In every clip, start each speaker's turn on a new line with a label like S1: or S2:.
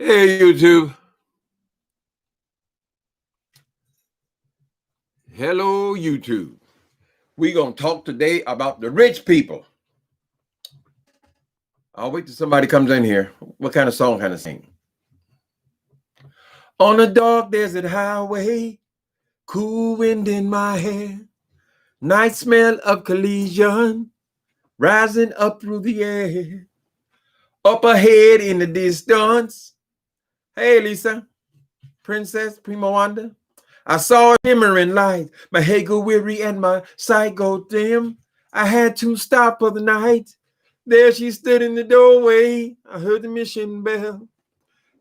S1: Hey, YouTube. Hello, YouTube. We're going to talk today about the rich people. I'll wait till somebody comes in here. What kind of song can I sing? On a dark desert highway, cool wind in my hair, night smell of collision rising up through the air. Up ahead in the distance. Hey, Lisa, Princess, Prima Wanda. I saw a shimmering light, my head go weary and my sight go dim. I had to stop for the night. There she stood in the doorway. I heard the mission bell.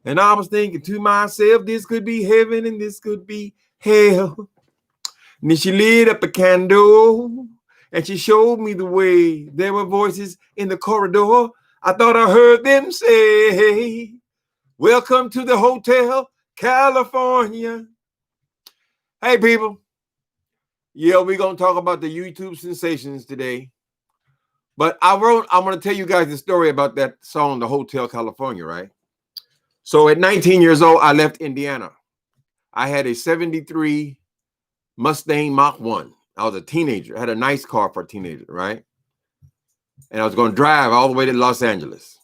S1: And I was thinking to myself, this could be heaven and this could be hell. And then she lit up a candle and she showed me the way. There were voices in the corridor. I thought I heard them say, welcome to the Hotel California. Hey, people. Yeah, we're going to talk about the YouTube sensations today. But I'm going to tell you guys the story about that song, The Hotel California, right? So at 19 years old, I left Indiana. I had a 73 Mustang Mach 1. I was a teenager. I had a nice car for a teenager, right? And I was going to drive all the way to Los Angeles.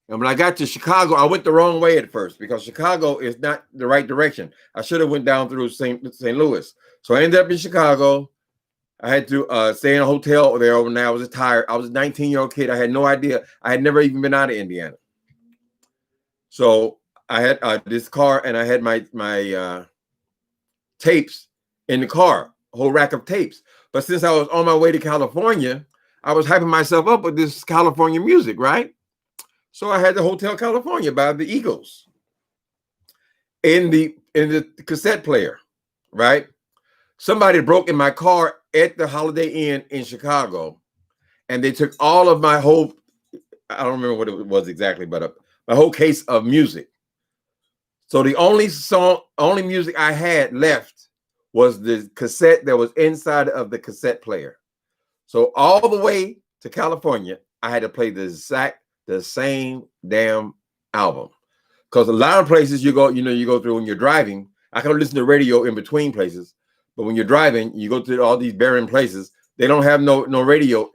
S1: And when I got to Chicago, I went the wrong way at first because Chicago is not the right direction. I should have went down through St. Louis. So I ended up in Chicago. I had to stay in a hotel there overnight. I was tired. I was a 19-year-old kid. I had no idea. I had never even been out of Indiana. So I had this car and I had my tapes in the car, a whole rack of tapes. But since I was on my way to California, I was hyping myself up with this California music, right? So I had the Hotel California by the Eagles in the cassette player, right? Somebody broke in my car at the Holiday Inn in Chicago, and they took all of my whole, I don't remember what it was exactly, but my whole case of music. So the only music I had left was the cassette that was inside of the cassette player. So all the way to California, I had to play the same damn album. Because a lot of places you go through when you're driving, I can listen to radio in between places, but when you're driving, you go to all these barren places, they don't have no radio,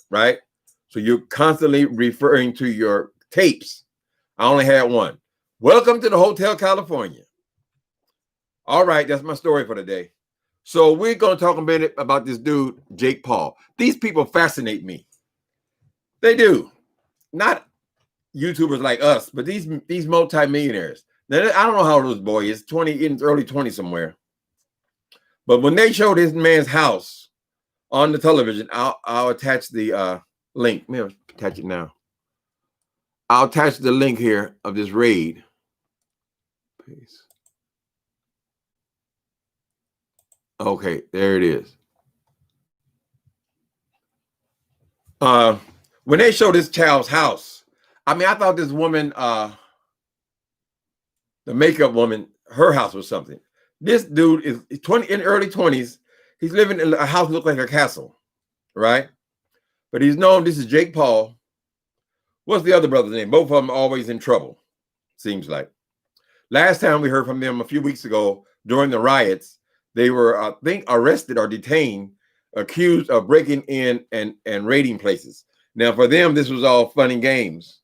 S1: right? So you're constantly referring to your tapes. I only had one. Welcome to the Hotel California. All right, that's my story for today. So we're going to talk a minute about this dude, Jake Paul. These people fascinate me. They do. Not YouTubers like us, but these multimillionaires. Now, I don't know how old this boy is, 20, in his early 20s somewhere. But when they showed this man's house on the television, I'll attach the link. Let me attach it now. I'll attach the link here of this raid. Peace. Okay, there it is. When they showed this child's house, I mean, I thought this woman, the makeup woman, her house was something. This dude is in early 20s. He's living in a house that looks like a castle, right? But he's known, this is Jake Paul. What's the other brother's name? Both of them always in trouble, seems like. Last time we heard from them a few weeks ago during the riots, they were, I think, arrested or detained, accused of breaking in and raiding places. Now, for them, this was all fun and games.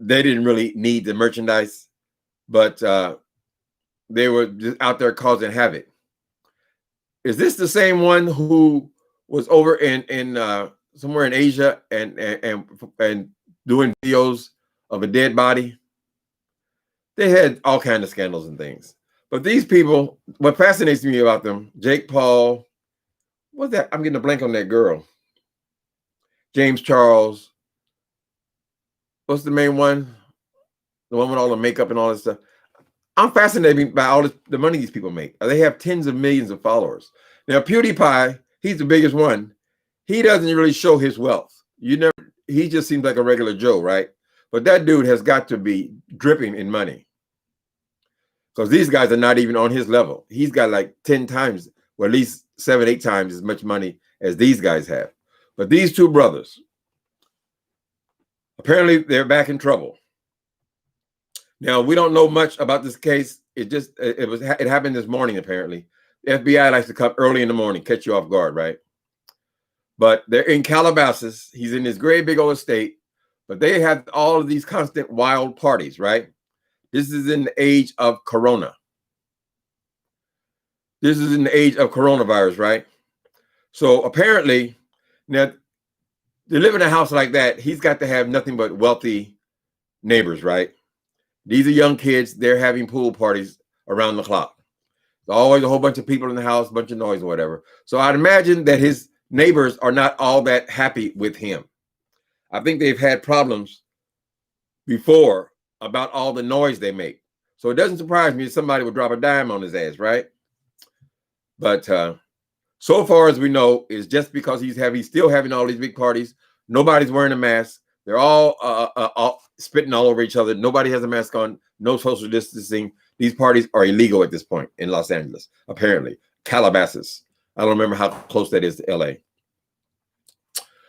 S1: They didn't really need the merchandise, but they were just out there causing havoc. Is this the same one who was over in somewhere in Asia and doing videos of a dead body? They had all kinds of scandals and things. But these people, what fascinates me about them, Jake Paul, what's that? I'm getting a blank on that girl. James Charles. What's the main one? The one with all the makeup and all that stuff. I'm fascinated by all the money these people make. They have tens of millions of followers. Now, PewDiePie, he's the biggest one. He doesn't really show his wealth. He just seems like a regular Joe, right? But that dude has got to be dripping in money. Because these guys are not even on his level. He's got like 10 times, or at least 7, 8 times as much money as these guys have. But these two brothers, apparently they're back in trouble. Now, we don't know much about this case. It happened this morning, apparently. The FBI likes to come early in the morning, catch you off guard, right? But they're in Calabasas. He's in this great big old estate, but they have all of these constant wild parties, right? This is in the age of Corona. This is in the age of coronavirus, right? So apparently, now, to live in a house like that, he's got to have nothing but wealthy neighbors, right? These are young kids. They're having pool parties around the clock. There's always a whole bunch of people in the house, a bunch of noise or whatever. So I'd imagine that his neighbors are not all that happy with him. I think they've had problems before about all the noise they make. So it doesn't surprise me if somebody would drop a dime on his ass, right? But so far as we know, is just because he's still having all these big parties. Nobody's wearing a mask. They're all spitting all over each other. Nobody has a mask on. No social distancing. These parties are illegal at this point in Los Angeles, apparently. Calabasas. I don't remember how close that is to LA.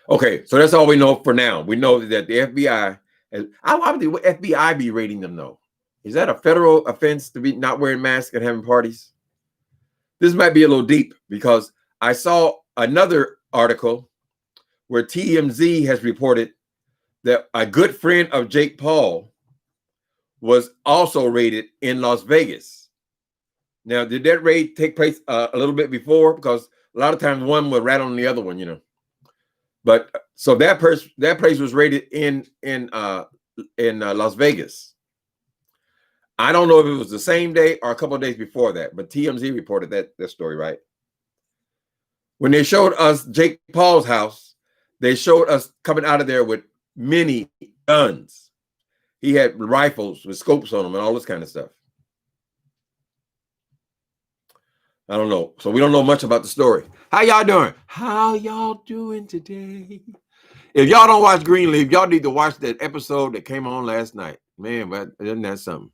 S1: Okay, so that's all we know for now. We know that the FBI, how would the FBI be raiding them though? Is that a federal offense to be not wearing masks and having parties? This might be a little deep because I saw another article where TMZ has reported that a good friend of Jake Paul was also raided in Las Vegas. Now, did that raid take place a little bit before? Because a lot of times one will rat on the other one, you know. But so that place was raided in Las Vegas. I don't know if it was the same day or a couple of days before that, but TMZ reported that story, right? When they showed us Jake Paul's house, they showed us coming out of there with many guns. He had rifles with scopes on them and all this kind of stuff. I don't know. So we don't know much about the story. How y'all doing? How y'all doing today? If y'all don't watch Greenleaf, y'all need to watch that episode that came on last night. Man, but isn't that something?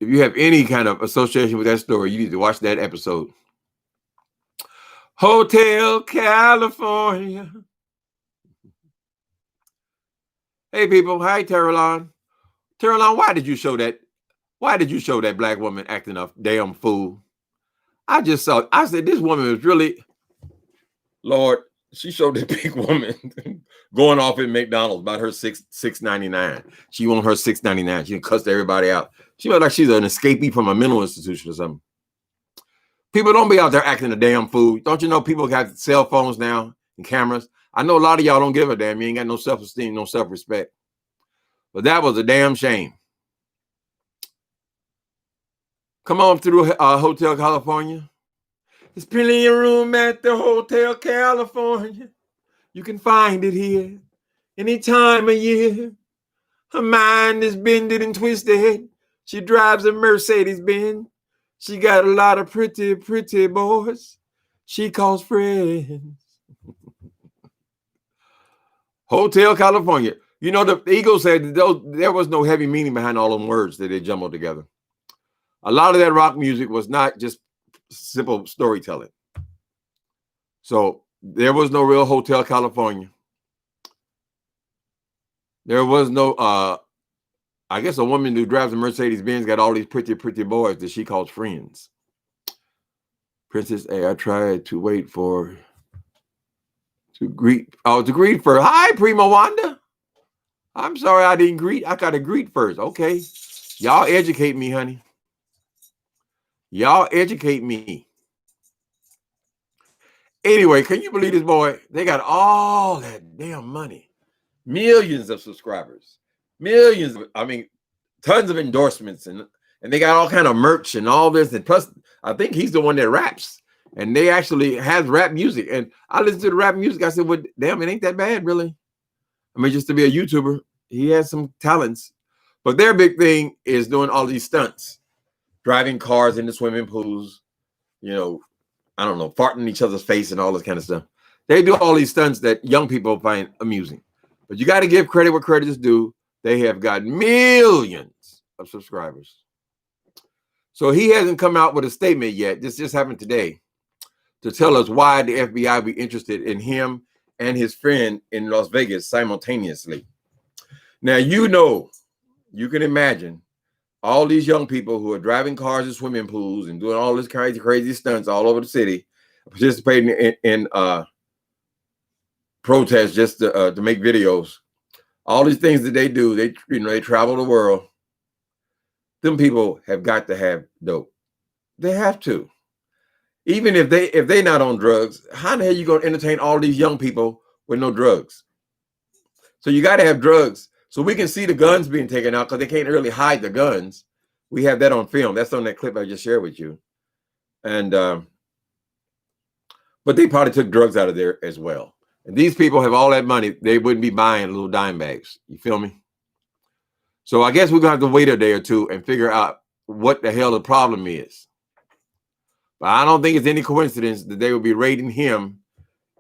S1: If you have any kind of association with that story, you need to watch that episode. Hotel California. Hey, people. Hi, Terrelon. Terrelon, why did you show that? Why did you show that black woman acting a damn fool? I said, this woman was really, Lord, she showed that big woman going off at McDonald's about her $6.99. She want her $6.99. She cussed everybody out. She looked like she's an escapee from a mental institution or something. People don't be out there acting a damn fool. Don't you know people got cell phones now and cameras? I know a lot of y'all don't give a damn. You ain't got no self-esteem, no self-respect. But that was a damn shame. Come on through Hotel California. There's plenty of room at the Hotel California. You can find it here any time of year. Her mind is bended and twisted. She drives a Mercedes-Benz. She got a lot of pretty, pretty boys she calls friends. Hotel California. You know, the Eagles said there was no heavy meaning behind all them words that they jumbled together. A lot of that rock music was not just simple storytelling. So there was no real Hotel California. There was no, I guess a woman who drives a Mercedes-Benz got all these pretty, pretty boys that she calls friends. Princess A, I tried to wait for, to greet first. Hi, Prima Wanda. I'm sorry I didn't greet. I got to greet first. Okay. Y'all educate me, honey. Y'all educate me. Anyway, can you believe this, boy? They got all that damn money. Millions of subscribers. Millions. Tons of endorsements. And they got all kind of merch and all this. And plus, I think he's the one that raps. And they actually has rap music. And I listened to the rap music. I said, well, damn, it ain't that bad, really. Just to be a YouTuber, he has some talents. But their big thing is doing all these stunts. Driving cars into swimming pools, I don't know, farting in each other's face and all this kind of stuff. They do all these stunts that young people find amusing. But you got to give credit where credit is due. They have got millions of subscribers. So he hasn't come out with a statement yet. This just happened today to tell us why the FBI would be interested in him and his friend in Las Vegas simultaneously. Now, you can imagine all these young people who are driving cars in swimming pools and doing all this crazy stunts all over the city, participating in protests just to make videos. All these things that they do, they travel the world. Them people have got to have dope. They have to. Even if they're not on drugs, how the hell are you going to entertain all these young people with no drugs? So you got to have drugs. So we can see the guns being taken out because they can't really hide the guns. We have that on film. That's on that clip I just shared with you. And but they probably took drugs out of there as well. And these people have all that money. They wouldn't be buying little dime bags. You feel me? So I guess we're going to have to wait a day or two and figure out what the hell the problem is. But I don't think it's any coincidence that they will be raiding him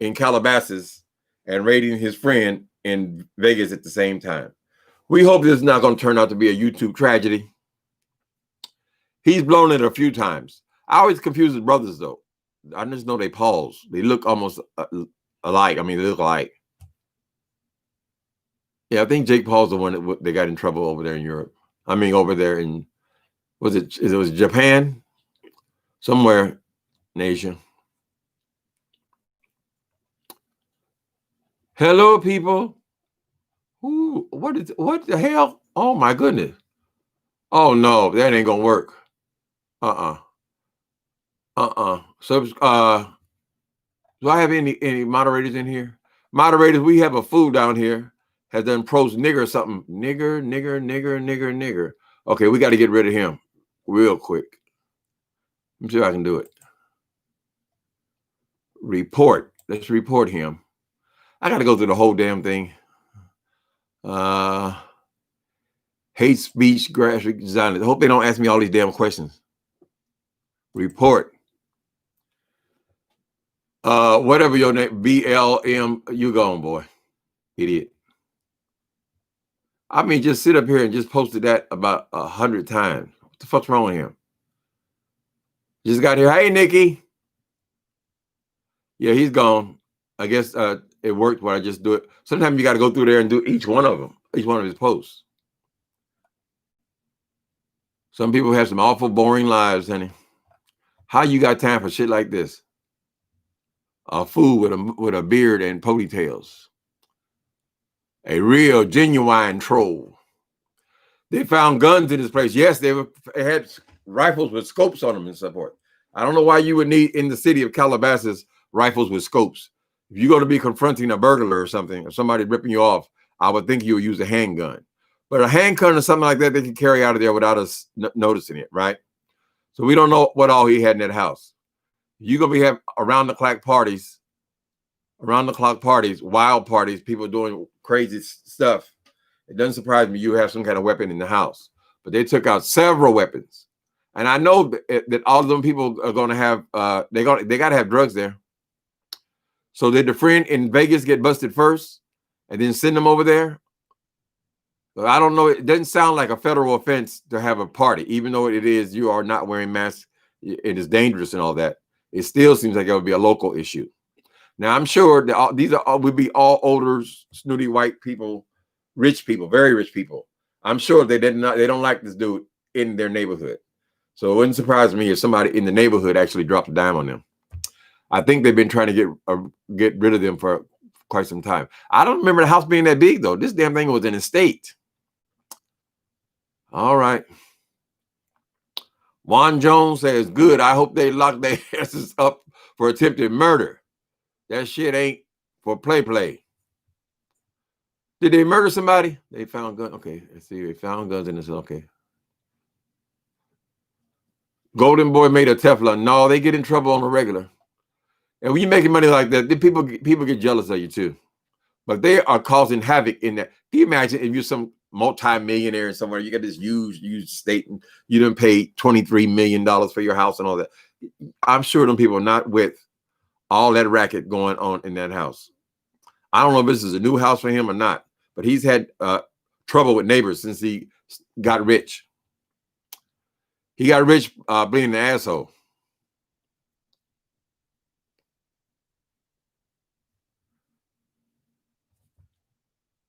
S1: in Calabasas and raiding his friend in Vegas at the same time. We hope this is not going to turn out to be a YouTube tragedy. He's blown it a few times. I always confuse his brothers, though. I just know they pause. They look almost alike. I mean, they look alike. Yeah, I think Jake Paul's the one that they got in trouble over there in Europe. I mean, over there in, it was Japan? Somewhere in Asia. Hello, people. Ooh, what the hell? Oh, my goodness. Oh, no, that ain't going to work. So, do I have any moderators in here? Moderators, we have a fool down here has done pros nigger something. Nigger. Okay, we got to get rid of him real quick. Let me see if I can do it. Report. Let's report him. I got to go through the whole damn thing. Hate speech, graphic design. I hope they don't ask me all these damn questions. Report. Whatever your name, BLM, you gone, boy. Idiot. I mean, just sit up here and just posted that about 100 times. What the fuck's wrong with him? Just got here. Hey, Nikki. Yeah, he's gone. I guess it worked when I just do it. Sometimes you got to go through there and do each one of them, each one of his posts. Some people have some awful boring lives, honey. How you got time for shit like this? A fool with a beard and ponytails. A real, genuine troll. They found guns in this place. Yes, they had rifles with scopes on them and so forth. I don't know why you would need in the city of Calabasas rifles with scopes. If you're going to be confronting a burglar or something, or somebody ripping you off, I would think you would use a handgun. But a handgun or something like that, they can carry out of there without us noticing it, right? So we don't know what all he had in that house. You're going to be having around the clock parties, wild parties, people doing crazy stuff. It doesn't surprise me you have some kind of weapon in the house. But they took out several weapons. And I know that all of them people are going to have, they got to have drugs there. So did the friend in Vegas get busted first and then send them over there? But I don't know. It doesn't sound like a federal offense to have a party, even though it is, you are not wearing masks. It is dangerous and all that. It still seems like it would be a local issue. Now, I'm sure that these would be all older, snooty white people, rich people, very rich people. I'm sure they don't like this dude in their neighborhood. So it wouldn't surprise me if somebody in the neighborhood actually dropped a dime on them. I think they've been trying to get rid of them for quite some time. I don't remember the house being that big, though. This damn thing was an estate. All right. Juan Jones says, good. I hope they lock their asses up for attempted murder. That shit ain't for play. Did they murder somebody? They found guns. Okay, let's see. They found guns in this. Okay. Golden Boy made a Teflon. No, they get in trouble on the regular. And when you're making money like that, people get jealous of you too. But they are causing havoc in that. Can you imagine if you're some multi-millionaire somewhere, you got this huge estate, and you done paid $23 million for your house and all that. I'm sure them people are not with all that racket going on in that house. I don't know if this is a new house for him or not, but he's had trouble with neighbors since he got rich. He got rich being an asshole.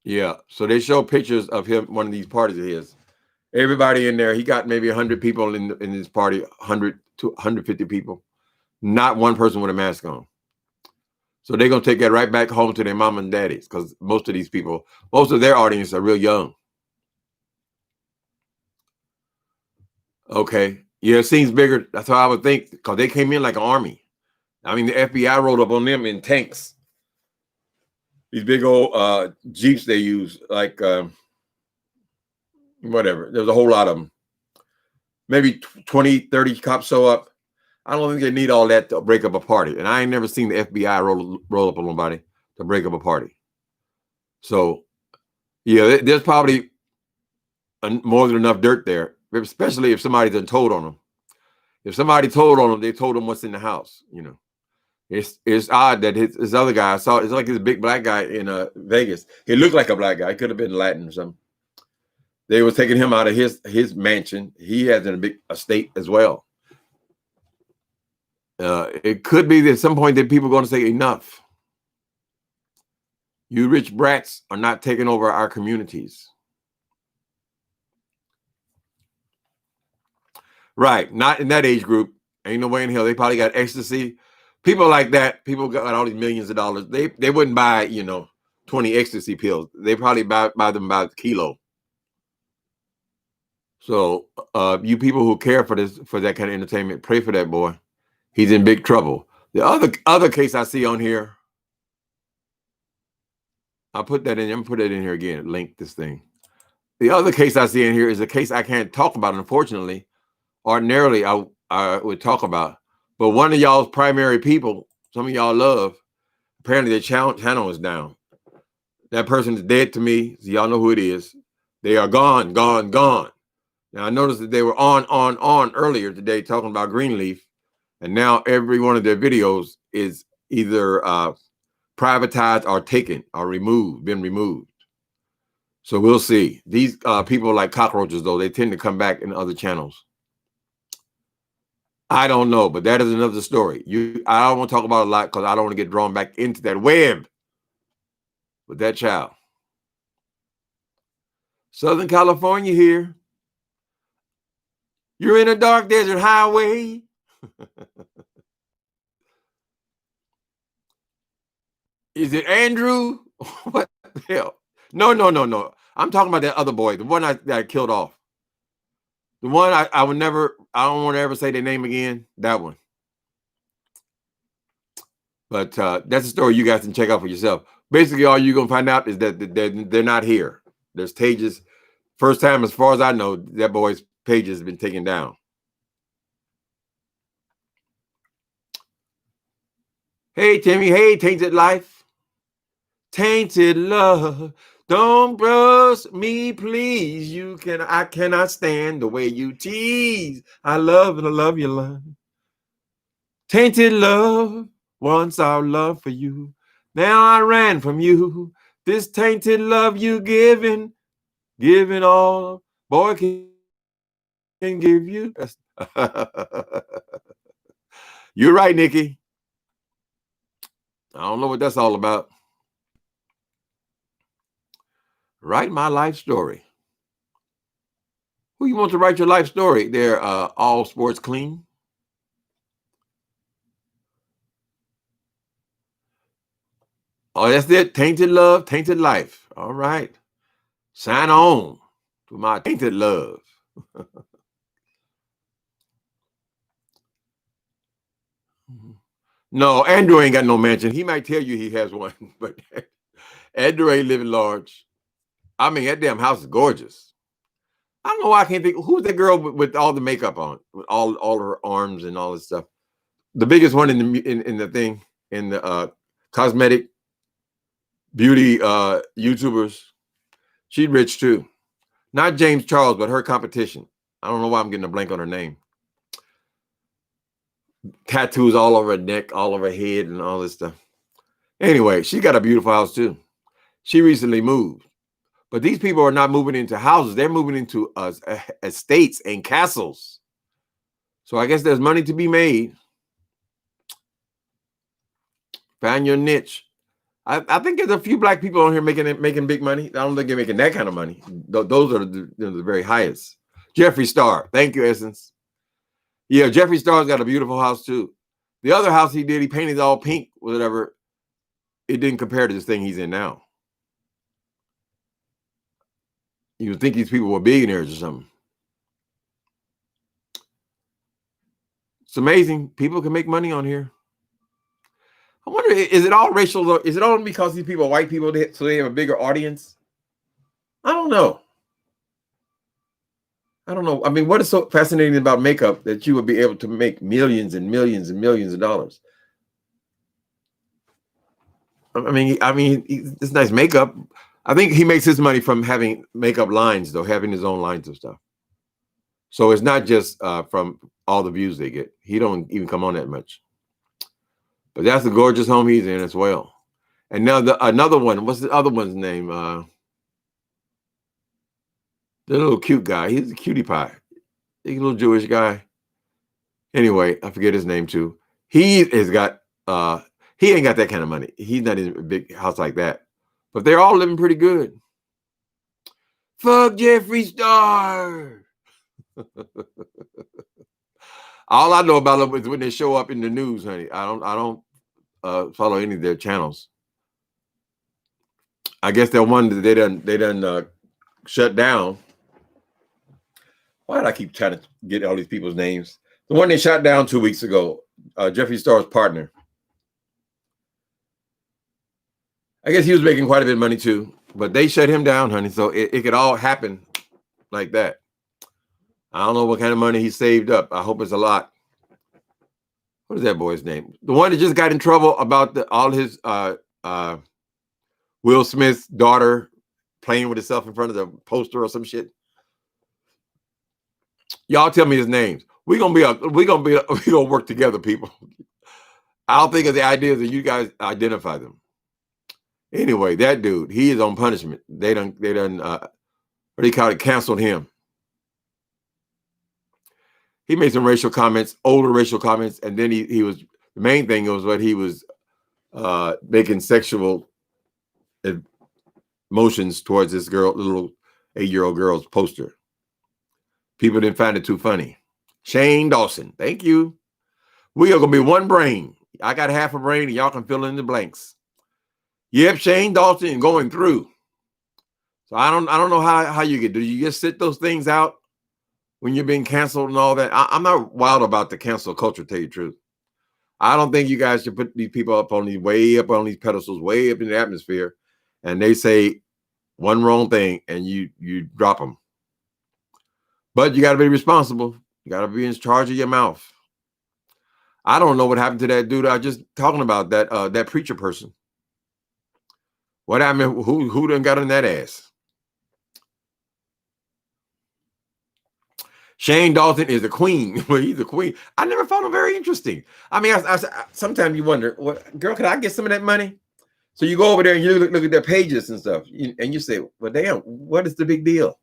S1: Yeah. So they show pictures of him, one of these parties of his. Everybody in there. He got maybe 100 people in his party, 100 to 150 people. Not one person with a mask on. So they're going to take that right back home to their mom and daddies, because most of these people, most of their audience are real young. Okay. Yeah, it seems bigger. That's how I would think, because they came in like an army. I mean, the FBI rolled up on them in tanks. These big old Jeeps they use, like whatever. There's a whole lot of them. Maybe 20, 30 cops show up. I don't think they need all that to break up a party. And I ain't never seen the FBI roll up on nobody to break up a party. So, yeah, there's probably more than enough dirt there, especially if somebody done told on them. If somebody told on them, they told them what's in the house. You know, it's odd that his other guy, I saw, it's like this big black guy in Vegas. He looked like a black guy. He could have been Latin or something. They were taking him out of his mansion. He has a big estate as well. It could be that at some point that people are going to say enough. You rich brats are not taking over our communities. Right. Not in that age group. Ain't no way in hell. They probably got ecstasy. People like that, people got all these millions of dollars. They wouldn't buy, 20 ecstasy pills. They probably buy them by the kilo. So you people who care for that kind of entertainment, pray for that boy. He's in big trouble. The other case I see on here, I'll put that in. I'm gonna put it in here again. Link this thing. The other case I see in here is a case I can't talk about, unfortunately. Ordinarily, I would talk about, but one of y'all's primary people, some of y'all love, apparently their channel is down. That person is dead to me. So y'all know who it is. They are gone. Now I noticed that they were on earlier today talking about Greenleaf, and now every one of their videos is either privatized or taken or been removed. So we'll see. These people are like cockroaches, though. They tend to come back in other channels. I don't know, but that is another story. I don't want to talk about it a lot because I don't want to get drawn back into that web with that child. Southern California here. You're in a dark desert highway. Is it Andrew? What the hell? No. I'm talking about that other boy, the one that I killed off. The one I don't want to ever say their name again. That one. But that's a story you guys can check out for yourself. Basically, all you're going to find out is that they're not here. There's pages. First time, as far as I know, that boy's page has been taken down. Hey, Timmy. Hey, Tainted Life. Tainted love. Don't brush me, please. I cannot stand the way you tease. I love your love. Tainted love, once our love for you. Now I ran from you. This tainted love you giving all. Boy can give you. You're right, Nikki. I don't know what that's all about. Write my life story. Who you want to write your life story? They're all sports clean. Oh, that's it. Tainted love, tainted life. All right. Sign on to my tainted love. No, Andrew ain't got no mansion. He might tell you he has one, but Andrew ain't living large. I mean, that damn house is gorgeous. I don't know why I can't think. Who's the girl with all the makeup on, with all her arms and all this stuff? The biggest one in the thing, in the cosmetic beauty YouTubers. She's rich too. Not James Charles, but her competition. I don't know why I'm getting a blank on her name. Tattoos all over her neck, all over her head, and all this stuff. Anyway, she got a beautiful house too. She recently moved. But these people are not moving into houses. They're moving into estates and castles. So I guess there's money to be made. Find your niche. I think there's a few black people on here making big money. I don't think they're making that kind of money. Those are the very highest. Jeffree Star. Thank you, Essence. Yeah, Jeffree Star's got a beautiful house too. The other house he did, he painted all pink, whatever. It didn't compare to this thing he's in now. You would think these people were billionaires or something. It's amazing. People can make money on here. I wonder, is it all racial? Is it all because these people are white people, so they have a bigger audience? I don't know. I don't know. I mean, what is so fascinating about makeup that you would be able to make millions and millions and millions of dollars? I mean, it's nice makeup. I think he makes his money from having makeup lines, though, having his own lines of stuff. So it's not just from all the views they get. He don't even come on that much. But that's a gorgeous home he's in as well. And now another one. What's the other one's name? The little cute guy. He's a cutie pie. He's a little Jewish guy. Anyway, I forget his name too. He has got he ain't got that kind of money. He's not in a big house like that. But they're all living pretty good. Fuck Jeffree Star. All I know about them is when they show up in the news, honey. I don't follow any of their channels. I guess they're one that they done shut down. Why did I keep trying to get all these people's names? The one they shut down 2 weeks ago, Jeffree Star's partner. I guess he was making quite a bit of money too, but they shut him down, honey. So it could all happen like that. I don't know what kind of money he saved up. I hope it's a lot. What is that boy's name? The one that just got in trouble about all his Will Smith's daughter playing with herself in front of the poster or some shit. Y'all tell me his names. We're gonna work together, people. I don't think of the ideas that you guys identify them. Anyway, that dude, he is on punishment. They done what do you call it? Canceled him. He made some racial comments, older racial comments, and then he was, the main thing was what he was making sexual motions towards this girl, little 8-year-old girl's poster. People didn't find it too funny. Shane Dawson, thank you. We are gonna be one brain. I got half a brain, and y'all can fill in the blanks. Yep, Shane Dawson going through. So I don't know how you get. Do you just sit those things out when you're being canceled and all that? I'm not wild about the cancel culture, to tell you the truth. I don't think you guys should put these people up on these pedestals, way up in the atmosphere, and they say one wrong thing and you drop them. But you got to be responsible. You got to be in charge of your mouth. I don't know what happened to that dude. I just talking about that preacher person. What happened? Who done got in that ass? Shane Dawson is a queen. Well, he's a queen. I never found him very interesting. I mean, I sometimes you wonder, girl, can I get some of that money? So you go over there and you look at their pages and stuff, and you say, well, damn, what is the big deal?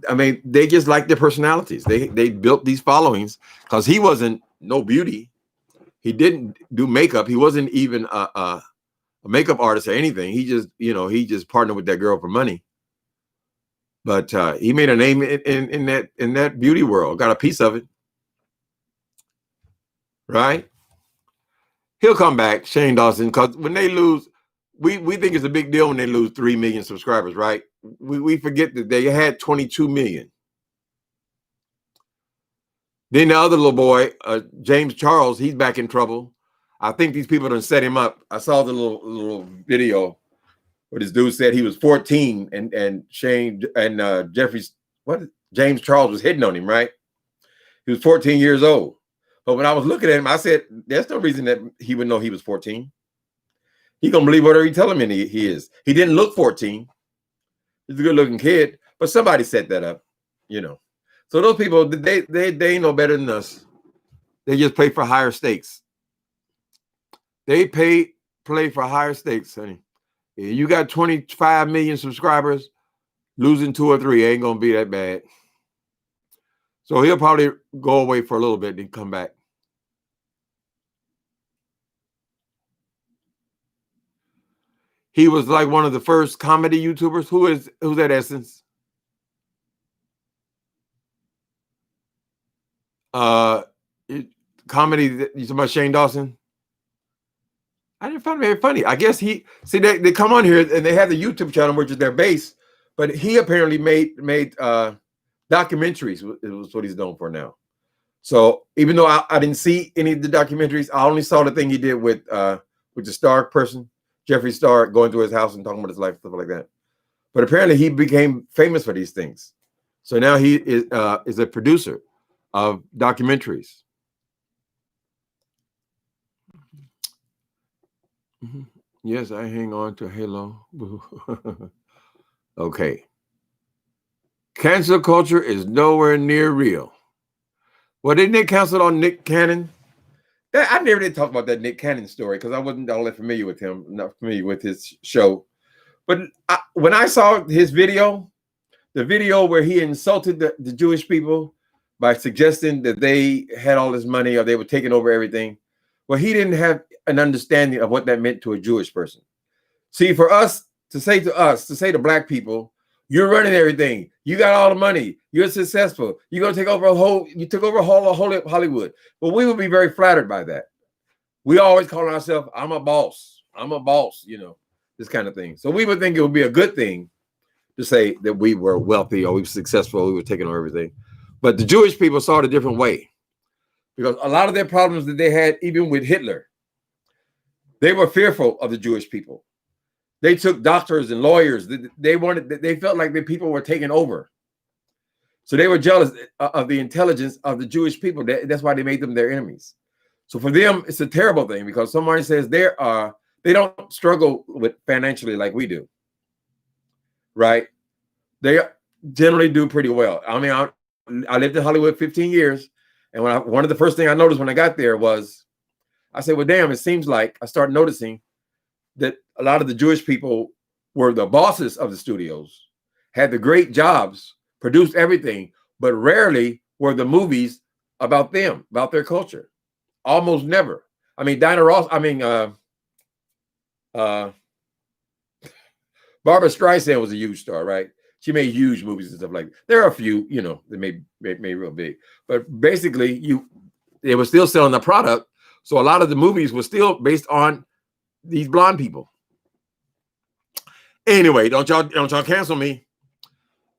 S1: I mean, they just like their personalities. They built these followings because he wasn't no beauty. He didn't do makeup. He wasn't even a makeup artist or anything. He just partnered with that girl for money. But he made a name in that beauty world. Got a piece of it, right? He'll come back, Shane Dawson, because when they lose, we think it's a big deal when they lose 3 million subscribers, right? We forget that they had 22 million. Then the other little boy, James Charles, he's back in trouble. I think these people done set him up. I saw the little video where this dude said he was 14 and Shane and James Charles was hitting on him, right? He was 14 years old. But when I was looking at him, I said, there's no reason that he would know he was 14. He gonna believe whatever you tell him he is. He didn't look 14. He's a good looking kid, but somebody set that up, So those people, they ain't no better than us. They just play for higher stakes. They play for higher stakes, honey. If you got 25 million subscribers, losing 2 or 3 ain't gonna be that bad. So he'll probably go away for a little bit and come back. He was like one of the first comedy YouTubers. Who's that Essence? Comedy, you talking about Shane Dawson? I didn't find it very funny. I guess they come on here and they have the YouTube channel, which is their base, but he apparently made documentaries. Is what he's known for now. So even though I didn't see any of the documentaries, I only saw the thing he did with the Star person, Jeffree Star, going to his house and talking about his life, stuff like that. But apparently he became famous for these things. So now he is a producer of documentaries. Yes, I hang on to Halo. Okay. Cancel culture is nowhere near real. Well, didn't they cancel on Nick Cannon? I never did talk about that Nick Cannon story because I wasn't all that familiar with him, not familiar with his show. But when I saw his video, the video where he insulted the Jewish people by suggesting that they had all this money or they were taking over everything, well, he didn't have an understanding of what that meant to a Jewish person. See, for us to say to black people, you're running everything. You got all the money. You're successful. You're going to take over you took over all of Hollywood. Well, we would be very flattered by that. We always call ourselves, I'm a boss, this kind of thing. So we would think it would be a good thing to say that we were wealthy or we were successful, we were taking over everything. But the Jewish people saw it a different way because a lot of their problems that they had, even with Hitler, they were fearful of the Jewish people. They took doctors and lawyers. They felt like the people were taking over. So they were jealous of the intelligence of the Jewish people. That's why they made them their enemies. So for them, it's a terrible thing because somebody says they don't struggle with financially like we do, right? They generally do pretty well. I mean, I lived in Hollywood 15 years. And one of the first things I noticed when I got there was, I said, well, damn, it seems like I started noticing that a lot of the Jewish people were the bosses of the studios, had the great jobs, produced everything, but rarely were the movies about them, about their culture. Almost never. I mean, Barbara Streisand was a huge star, right? She made huge movies and stuff like that. There are a few, that made real big, but basically they were still selling the product. So a lot of the movies were still based on these blonde people. Anyway, don't y'all cancel me.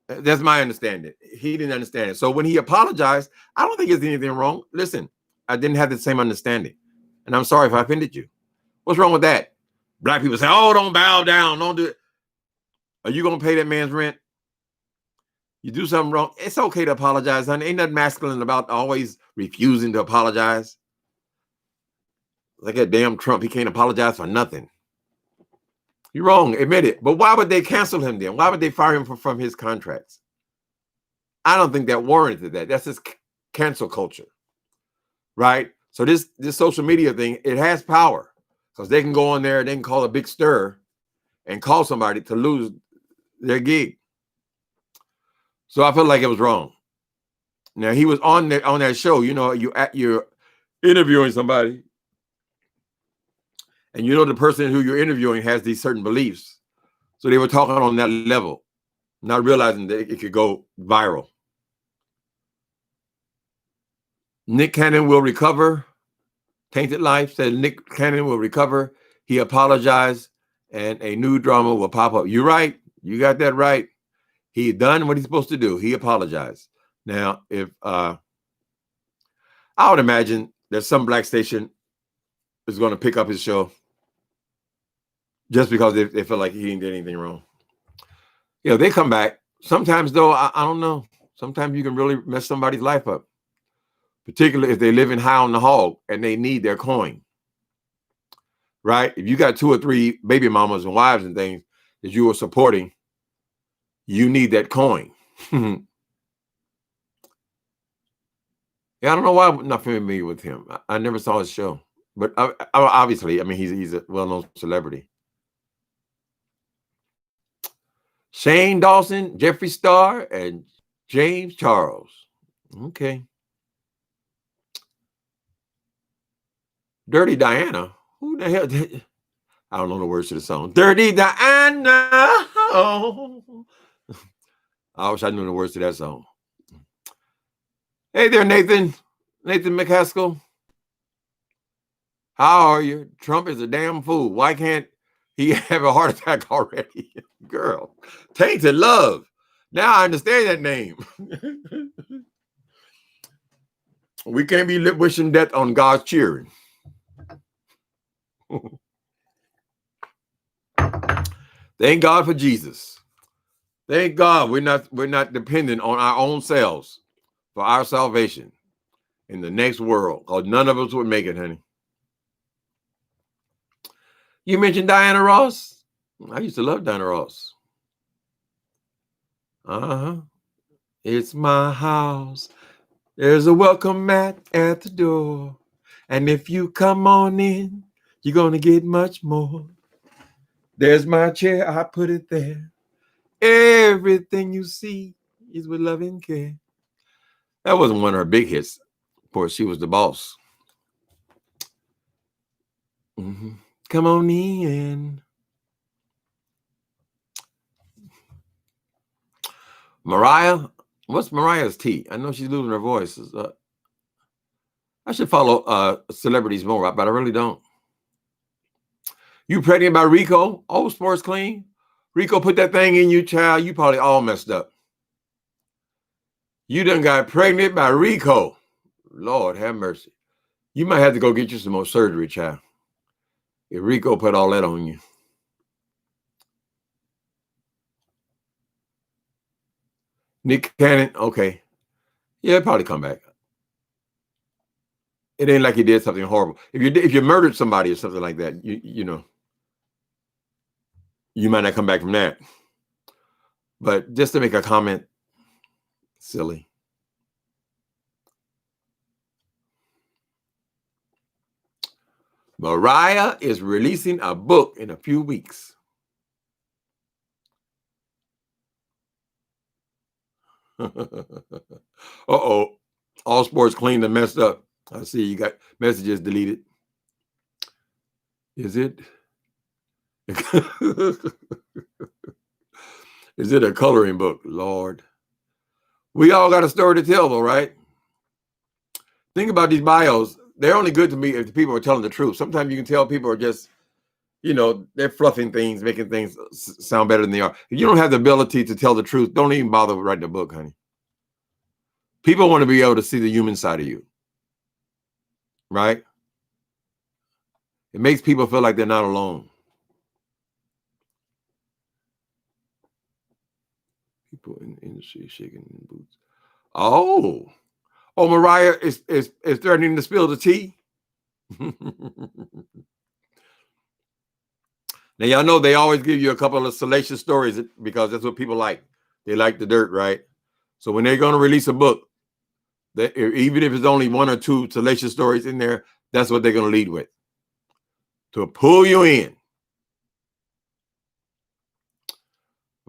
S1: That's my understanding. He didn't understand it. So when he apologized, I don't think there's anything wrong. Listen, I didn't have the same understanding. And I'm sorry if I offended you. What's wrong with that? Black people say, oh, don't bow down. Don't do it. Are you going to pay that man's rent? You do something wrong. It's okay to apologize, honey. Ain't nothing masculine about always refusing to apologize. Like that damn Trump, he can't apologize for nothing. You're wrong, admit it. But why would they cancel him then? Why would they fire him from his contracts? I don't think that warranted that. That's just cancel culture, right? So this social media thing, it has power because they can go on there, they can call a big stir and call somebody to lose their gig. So I felt like it was wrong. Now he was on that show, you're interviewing somebody. And the person who you're interviewing has these certain beliefs. So they were talking on that level, not realizing that it could go viral. Nick Cannon will recover. Tainted Life said Nick Cannon will recover. He apologized and a new drama will pop up. You're right. You got that right. He done what he's supposed to do. He apologized. Now, if I would imagine that some black station is going to pick up his show just because they feel like he didn't do anything wrong. They come back. Sometimes, though, I don't know. Sometimes you can really mess somebody's life up, particularly if they live in high on the hog and they need their coin, right? If you got 2 or 3 baby mamas and wives and things that you were supporting, you need that coin. Yeah, I don't know why I'm not familiar with him. I never saw his show, but obviously, I mean, he's a well-known celebrity. Shane Dawson, Jeffree Star, and James Charles. Okay. Dirty Diana. Who the hell? I don't know the words to the song. Dirty Diana. I wish I knew the words to that song. Hey there, Nathan. Nathan McCaskill. How are you? Trump is a damn fool. Why can't he have a heart attack already? Girl, tainted love. Now I understand that name. We can't be wishing death on God's cheering. Thank God for Jesus. Thank God we're not dependent on our own selves for our salvation in the next world, because none of us would make it, honey. You mentioned Diana Ross. I used to love Diana Ross. It's my house. There's a welcome mat at the door. And if you come on in, you're going to get much more. There's my chair. I put it there. Everything you see is with love and care. That wasn't one of her big hits. Of course, she was the boss. Come on in. Mariah, what's Mariah's tea? I know she's losing her voice. I should follow celebrities more, but I really don't. You pregnant by Rico? Oh, Sports Clean. Rico put that thing in you, child. You probably all messed up. You done got pregnant by Rico. Lord have mercy. You might have to go get you some more surgery, child. If Rico put all that on you. Nick Cannon, okay. Yeah, probably come back. It ain't like he did something horrible. If you murdered somebody or something like that, you know, you might not come back from that. But just to make a comment, silly. Mariah is releasing a book in a few weeks. Uh-oh. All Sports Clean and messed up. I see you got messages deleted. Is it? Is it a coloring book? Lord. We all got a story to tell, though, right? Think about these bios. They're only good to me if the people are telling the truth. Sometimes you can tell people are just, you know, they're fluffing things, making things sound better than they are. If you don't have the ability to tell the truth, don't even bother writing a book, honey. People want to be able to see the human side of you, right? It makes people feel like they're not alone. People in the industry shaking boots. Oh, Mariah is threatening to spill the tea. Now, y'all know they always give you a couple of salacious stories because that's what people like. They like the dirt, right? So when they're going to release a book, even if it's only one or two salacious stories in there, that's what they're going to lead with to pull you in.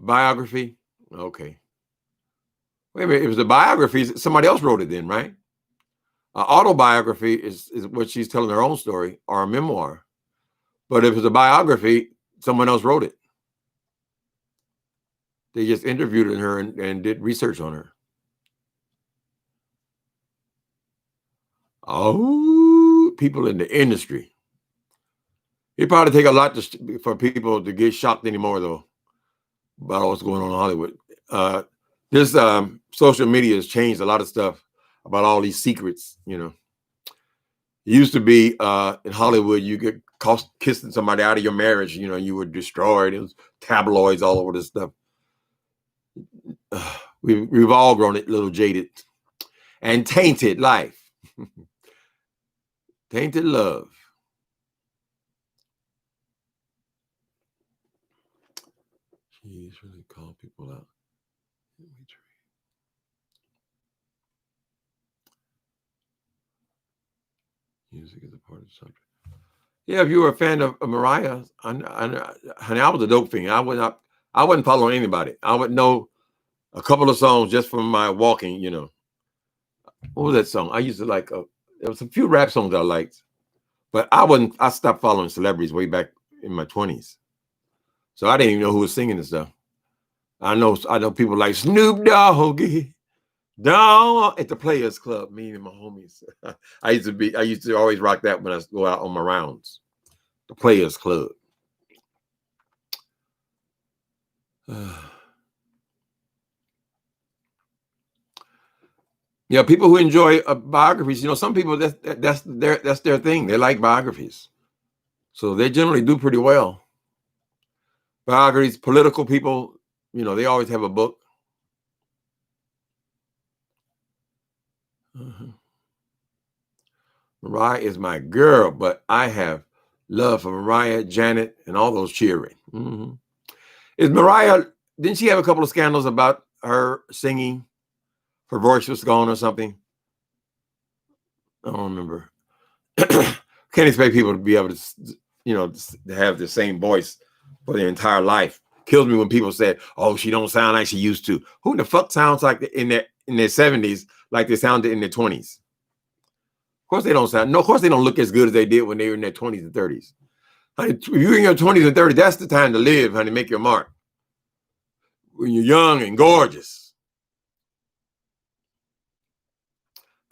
S1: Biography? Okay. Wait a minute. It was a biography. Somebody else wrote it then, right? Autobiography is what she's telling her own story, or a memoir. But if it's a biography, someone else wrote it. They just interviewed her and did research on her. Oh, people in the industry. It probably take a lot for people to get shocked anymore, though, about what's going on in Hollywood. This social media has changed a lot of stuff about all these secrets, you know. It used to be in Hollywood, you get caught kissing somebody out of your marriage, you know, you were destroyed. It was tabloids all over this stuff. We've all grown a little jaded and tainted life. Tainted love. Jeez, really call people out. Music is a part of the subject. Yeah, if you were a fan of Mariah, honey, I was a dope fiend. I wasn't following anybody. I would know a couple of songs just from my walking, you know. What was that song? I used to like, there was a few rap songs I liked, but I stopped following celebrities way back in my 20s. So I didn't even know who was singing this stuff. I know people like Snoop Doggy down at the Players Club, me and my homies. I used to always rock that when I go out on my rounds. The Players Club. Yeah, people who enjoy biographies, some people that's their thing. They like biographies, so they generally do pretty well. Biographies, political people, they always have a book. Mariah is my girl, but I have love for Mariah, Janet, and all those cheering. Is Mariah? Didn't she have a couple of scandals about her singing? Her voice was gone or something. I don't remember. Can't expect people to be able to, to have the same voice for their entire life. Kills me when people say, "Oh, she don't sound like she used to." Who the fuck sounds like in their 70s like they sounded in their 20s? Of course they don't sound. No, of course they don't look as good as they did when they were in their 20s and 30s. Honey, if you're in your 20s and 30s, that's the time to live, honey. Make your mark. When you're young and gorgeous.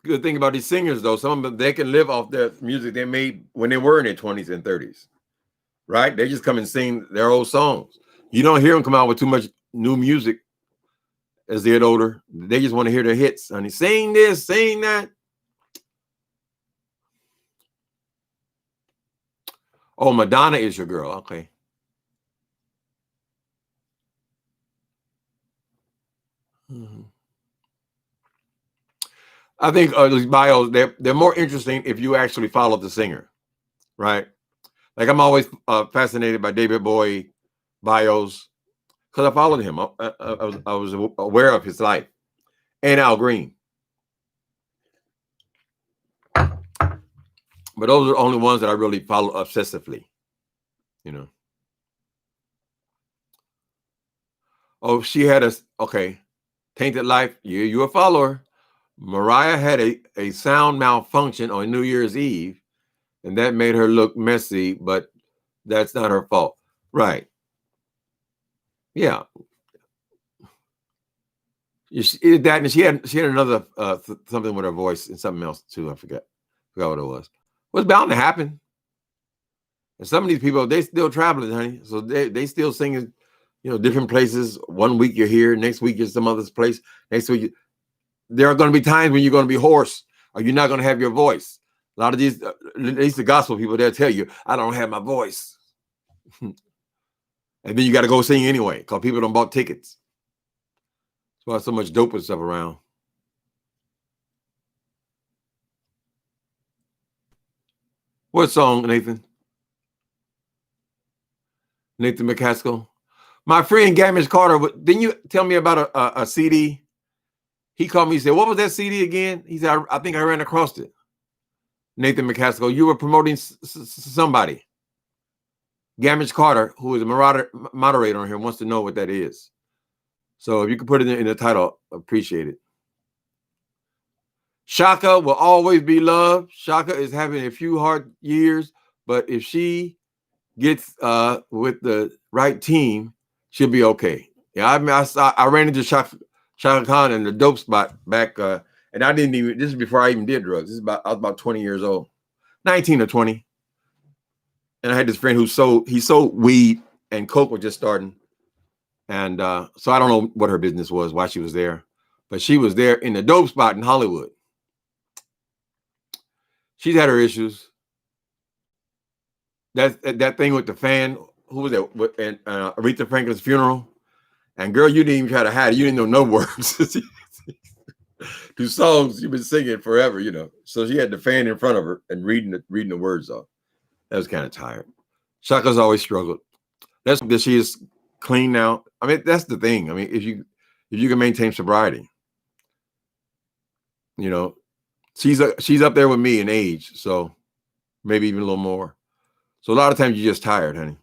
S1: Good thing about these singers, though, some of them, they can live off their music they made when they were in their 20s and 30s, right? They just come and sing their old songs. You don't hear them come out with too much new music as they get older. They just want to hear their hits, honey. Sing this, sing that. Oh, Madonna is your girl. Okay. I think these bios, they're more interesting if you actually follow the singer, right? Like I'm always fascinated by David Bowie bios because I followed him. I was aware of his life, and Al Green. But those are the only ones that I really follow obsessively, Oh, she had Tainted Life. You a follower. Mariah had a sound malfunction on New Year's Eve, and that made her look messy, but that's not her fault. Right. Yeah. That, and she had another something with her voice and something else too. I forgot what it was. What's bound to happen? And some of these people, they still traveling, honey. So they still singing, different places. One week you're here, next week you're some other place. Next week, there are going to be times when you're going to be hoarse or you're not going to have your voice. A lot of these, at least the gospel people, they'll tell you, I don't have my voice. And then you got to go sing anyway because people don't buy tickets. That's why so much dope and stuff around. What song, Nathan? Nathan McCaskill. My friend Gamish Carter, didn't you tell me about a CD? He called me and said, what was that CD again? He said, I think I ran across it. Nathan McCaskill, you were promoting somebody. Gamish Carter, who is a moderator on here, wants to know what that is. So if you could put it in the title, appreciate it. Shaka will always be loved. Shaka is having a few hard years, but if she gets with the right team, she'll be okay. Yeah, I ran into Shaka Khan in the dope spot back, and I didn't even. This is before I even did drugs. I was about 20 years old, 19 or 20, and I had this friend he sold weed and coke was just starting, and so I don't know what her business was, why she was there, but she was there in the dope spot in Hollywood. She's had her issues. That thing with the fan, who was that? And Aretha Franklin's funeral. And girl, you didn't even try to hide it. You didn't know no words to songs you've been singing forever, So she had the fan in front of her and reading the words off. That was kind of tired. Shaka's always struggled. That's that she is clean now. I mean, that's the thing. I mean, if you can maintain sobriety, she's up there with me in age, so maybe even a little more. So a lot of times you're just tired, honey.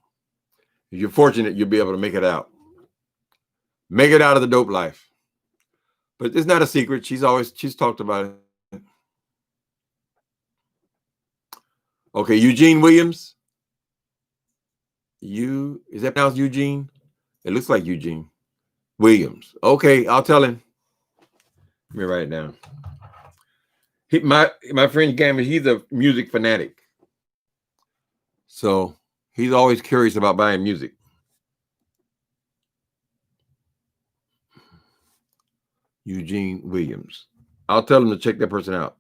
S1: If you're fortunate, you'll be able to make it out. Make it out of the dope life. But it's not a secret. She's talked about it. Okay, Eugene Williams. Is that pronounced Eugene? It looks like Eugene Williams. Okay, I'll tell him. Let me write it down. My friend Gambit, he's a music fanatic. So he's always curious about buying music. Eugene Williams. I'll tell him to check that person out.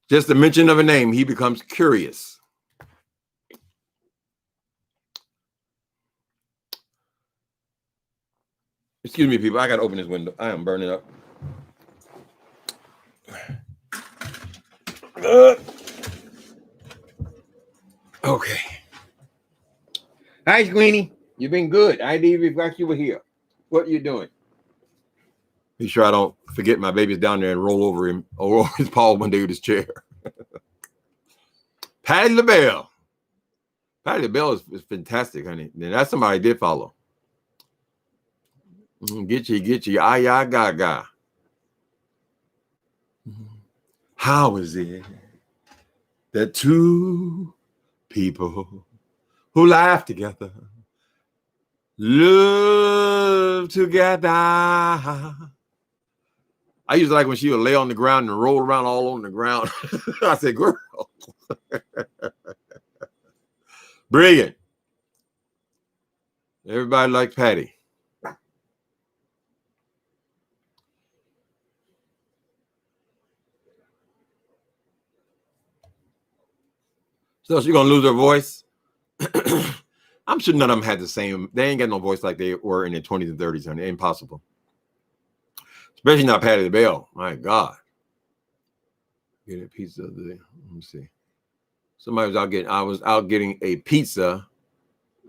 S1: Just the mention of a name, he becomes curious. Excuse me, people. I got to open this window. I am burning up. Okay. Hi, Squeenie. You've been good. I didn't even forgot you were here. What are you doing? Be sure I don't forget my baby's down there and roll over him or over his paw one day with his chair. Patty LaBelle. Patty LaBelle is fantastic, honey. And that's somebody I did follow. Get you, ah, ya, gaga. How is it that two people who laugh together, love together? I used to like when she would lay on the ground and roll around all on the ground. I said, girl. Brilliant. Everybody likes Patty. So she's going to lose her voice? I'm sure none of them had the same. They ain't got no voice like they were in their 20s and 30s. Honey. Impossible. Especially not Patty LaBelle. My God. Get a pizza. Let me see. Somebody was I was out getting a pizza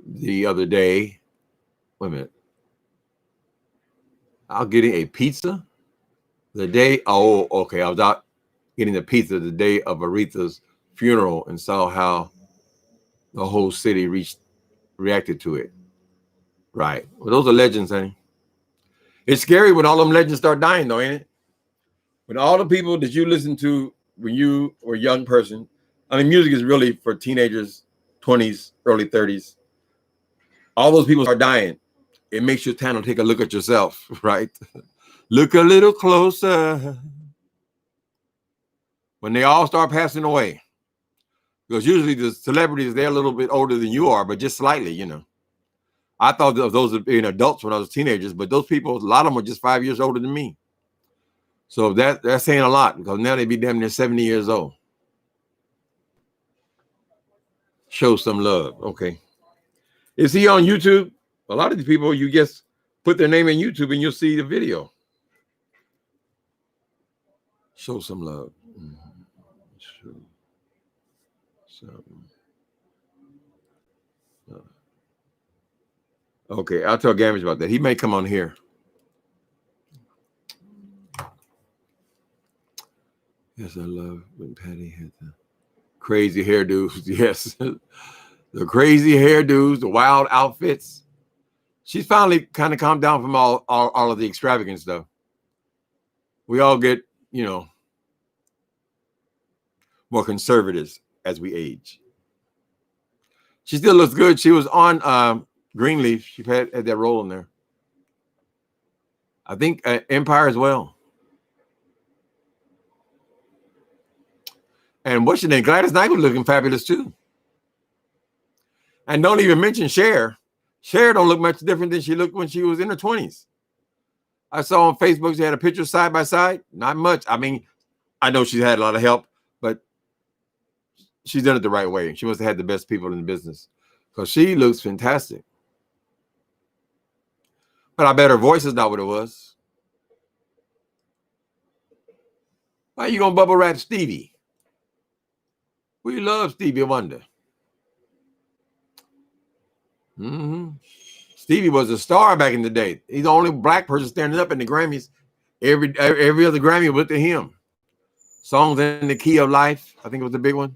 S1: the other day. Wait a minute. Out getting a pizza the day. Oh, okay. I was out getting a pizza the day of Aretha's funeral and saw how the whole city reacted to it. Right. Well, those are legends, honey. It's scary when all them legends start dying, though, ain't it? When all the people that you listen to when you were a young person, I mean, music is really for teenagers, 20s, early 30s. All those people are dying. It makes you kind of take a look at yourself, right? Look a little closer. When they all start passing away. Because usually the celebrities, they're a little bit older than you are, but just slightly, you know. I thought of those as being adults when I was teenagers, but those people, a lot of them are just 5 years older than me. So that's saying a lot because now they be damn near 70 years old. Show some love. Okay. Is he on YouTube? A lot of these people, you just put their name in YouTube and you'll see the video. Show some love. Show some. Okay, I'll tell Gamage about that. He may come on here. Yes, I love when Patty had the crazy hairdos. Yes, the crazy hairdos, the wild outfits. She's finally kind of calmed down from all of the extravagant stuff. We all get, you know, more conservative as we age. She still looks good. She was on Greenleaf. She had that role in there. I think Empire as well. And what's your name? Gladys Knight was looking fabulous too. And don't even mention Cher. Cher don't look much different than she looked when she was in her 20s. I saw on Facebook she had a picture side by side. Not much. I mean, I know she's had a lot of help, but she's done it the right way. She must have had the best people in the business because she looks fantastic. But I bet her voice is not what it was. Why are you going to bubble wrap Stevie? We love Stevie Wonder. Stevie was a star back in the day. He's the only black person standing up in the Grammys. Every other Grammy went to him. Songs in the Key of Life, I think it was the big one.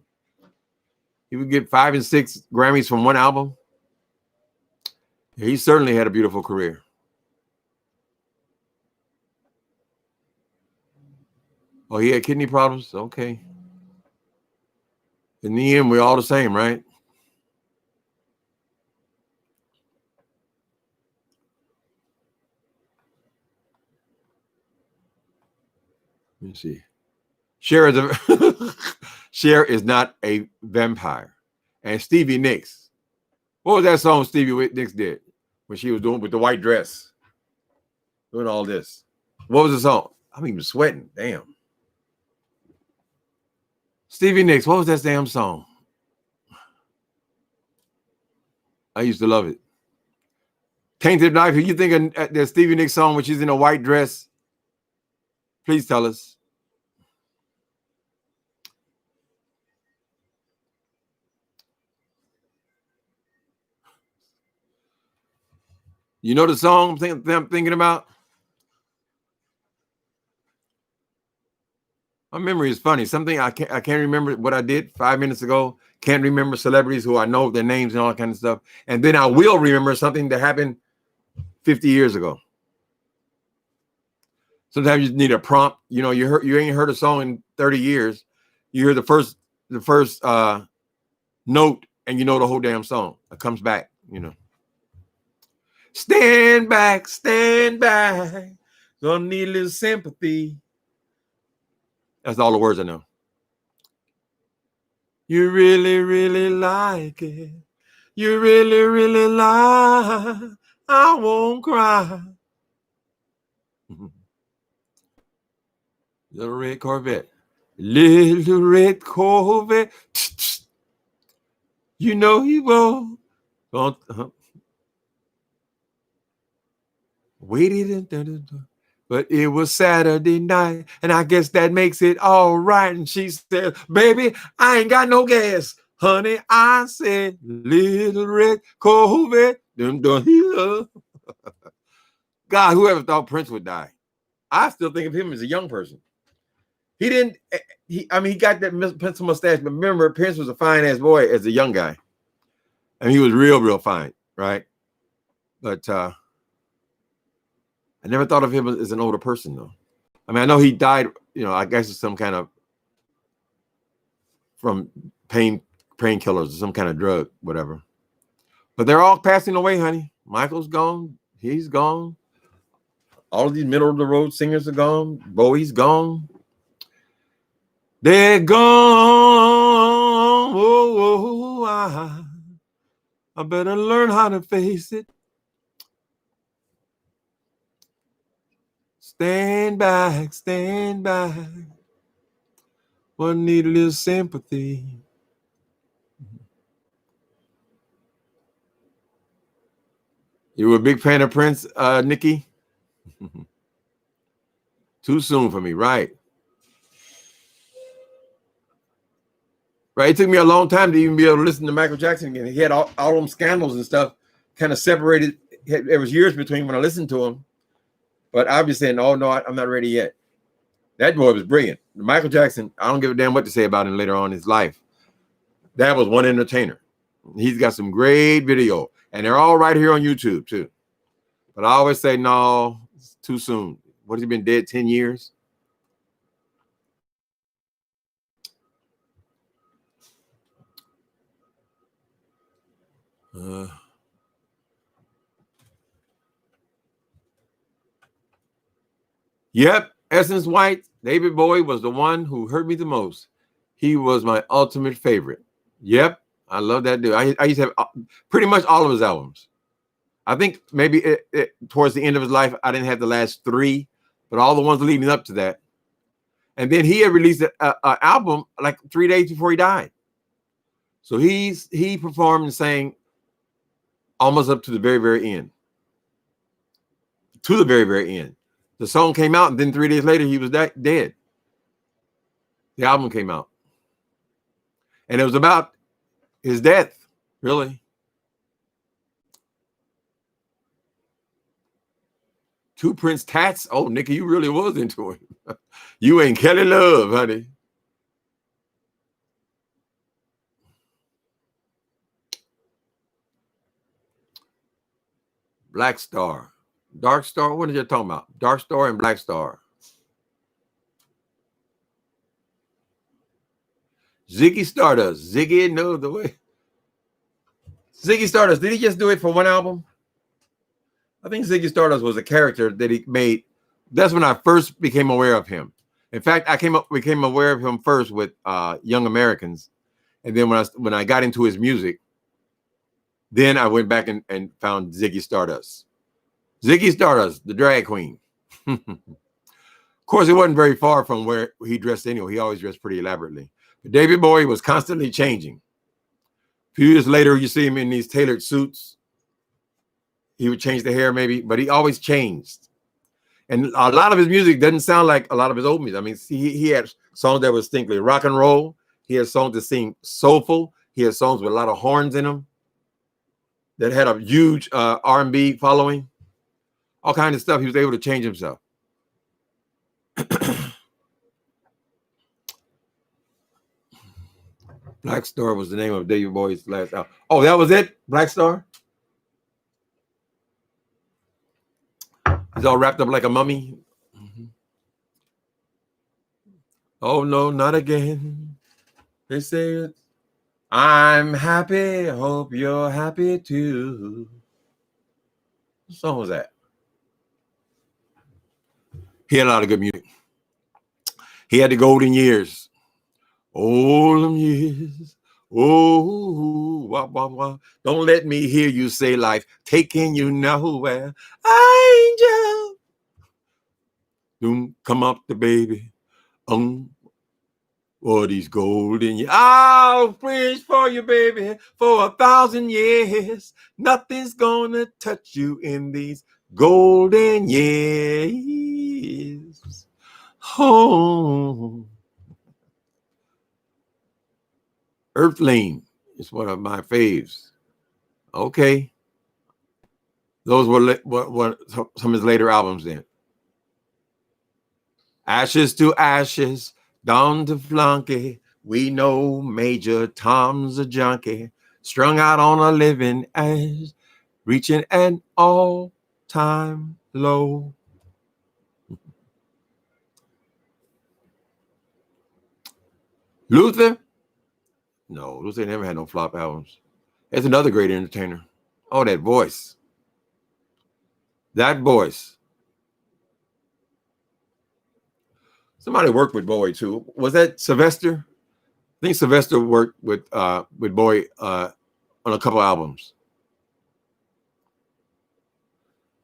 S1: He would get 5 and 6 Grammys from one album. He certainly had a beautiful career. Oh, he had kidney problems? Okay. In the end, we're all the same, right? Let me see. Cher is not a vampire. And Stevie Nicks. What was that song Stevie Nicks did when she was doing with the white dress? Doing all this. What was the song? I'm even sweating. Damn. Stevie Nicks, what was that damn song? I used to love it. Tainted Knife. You think of the Stevie Nicks song when she's in a white dress? Please tell us. You know the song I'm thinking about? My memory is funny. Something I can't remember what I did 5 minutes ago. Can't remember celebrities who I know their names and all that kind of stuff. And then I will remember something that happened 50 years ago. Sometimes you need a prompt. You know, you ain't heard a song in 30 years. You hear the first note, and you know the whole damn song. It comes back, you know. Stand back, don't need a little sympathy. That's all the words I know. You really, really like it. You really, really like. I won't cry. Little red Corvette. Little red Corvette. You know he won't. Waited, but it was Saturday night, and I guess that makes it all right. And she said, baby, I ain't got no gas. Honey, I said, little red Corvette. God, whoever thought Prince would die? I still think of him as a young person. He didn't, he got that pencil mustache, but remember, Prince was a fine-ass boy as a young guy. And he was real, real fine, right? But I never thought of him as an older person, though. I mean, I know he died, you know, I guess it's some kind of, from painkillers or some kind of drug, whatever. But they're all passing away, honey. Michael's gone. He's gone. All of these middle-of-the-road singers are gone. Bowie's gone. They're gone. Oh, I better learn how to face it. Stand back. One need a little sympathy. You were a big fan of Prince, Nikki? Too soon for me, right? Right. It took me a long time to even be able to listen to Michael Jackson again. He had all them scandals and stuff kind of separated. There was years between when I listened to him. But I'll be saying, oh, no, I'm not ready yet. That boy was brilliant. Michael Jackson, I don't give a damn what to say about him later on in his life. That was one entertainer. He's got some great video. And they're all right here on YouTube, too. But I always say, no, it's too soon. What, has he been dead 10 years? Yep, Essence White, David Bowie was the one who hurt me the most. He was my ultimate favorite. Yep, I love that dude. I used to have pretty much all of his albums. I think maybe towards the end of his life, I didn't have the last 3, but all the ones leading up to that. And then he had released an album like 3 days before he died. So he performed and sang almost up to the very, very end. To the very, very end. The song came out, and then 3 days later, he was dead. The album came out. And it was about his death, really. Two Prince tats. Oh, Nikki, you really was into him. You ain't Kelly Love, honey. Black Star. Dark Star? What are you talking about? Dark Star and Black Star. Ziggy Stardust. Ziggy knows the way. Ziggy Stardust. Did he just do it for one album? I think Ziggy Stardust was a character that he made. That's when I first became aware of him. In fact, became aware of him first with Young Americans, and then when I got into his music, then I went back and found Ziggy Stardust. Ziggy Stardust, the drag queen. Of course, it wasn't very far from where he dressed anyway. He always dressed pretty elaborately. But David Bowie was constantly changing. A few years later, you see him in these tailored suits. He would change the hair maybe, but he always changed. And a lot of his music doesn't sound like a lot of his old music. I mean, he had songs that were distinctly rock and roll. He had songs that seemed soulful. He had songs with a lot of horns in them that had a huge R&B following. All kinds of stuff. He was able to change himself. Black Star was the name of David Bowie's last album. Oh, that was it? Black Star? He's all wrapped up like a mummy. Mm-hmm. Oh, no, not again. They say it. I'm happy. Hope you're happy too. What song was that? He had a lot of good music. He had the golden years. Golden years. Oh, wah, wah, wah. Don't let me hear you say life taking you nowhere. Angel. Don't come up the baby. For these golden years. I'll preach for you, baby, for 1,000 years. Nothing's gonna touch you in these golden years. Oh. Earthling is one of my faves. Okay. Those were some of his later albums then. Ashes to ashes, down to flunky. We know Major Tom's a junkie, strung out on a living edge, reaching an all-time low. Luther? No, Luther never had no flop albums. That's another great entertainer. Oh, that voice. That voice. Somebody worked with Bowie too. Was that Sylvester? I think Sylvester worked with Bowie on a couple albums.